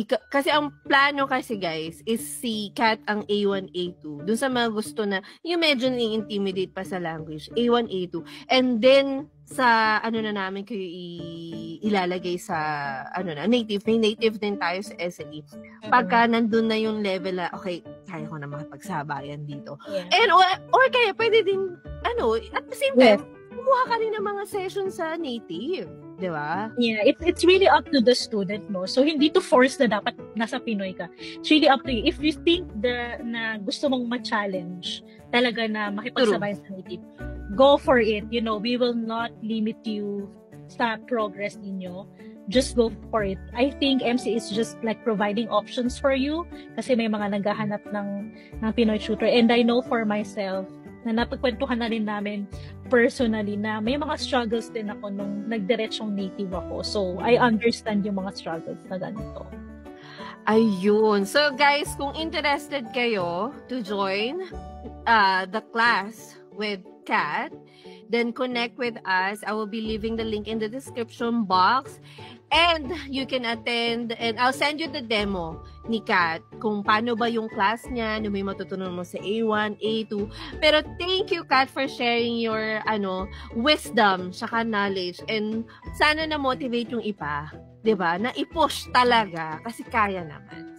Kasi ang plano kasi guys is si Kat ang A1, A2. Dun sa mga gusto na yung medyo ni-intimidate pa sa language, A1, A2. And then sa ano na namin kayo ilalagay sa ano na native. May native din tayo sa SLE. Pagka nandun na yung level na okay, kaya ko na makapagsabayan dito. Yeah. And or kaya pwede din ano, at the same time, kumuha ka rin ng mga session sa native. Diba? Yeah, it's really up to the student, no? So, hindi to force na dapat nasa Pinoy ka. It's really up to you. If you think na gusto mong ma-challenge, talaga na makipagsabayan sa native, go for it. You know, we will not limit you sa progress ninyo. Just go for it. I think MC is just like providing options for you kasi may mga naghahanap ng Pinoy tutor. And I know for myself, na napagkwentuhan na rin namin personally na may mga struggles din ako nung nagdiretsong native ako. So, I understand yung mga struggles na ganito. Ayun. So, guys, kung interested kayo to join the class with Kat, then connect with us. I will be leaving the link in the description box. And you can attend, and I'll send you the demo ni Kat kung paano ba yung class niya, ano may matutunan mo sa A1, A2. Pero thank you, Kat, for sharing your wisdom saka knowledge. And sana na-motivate yung iba, 'di ba? Na i-push talaga kasi kaya naman.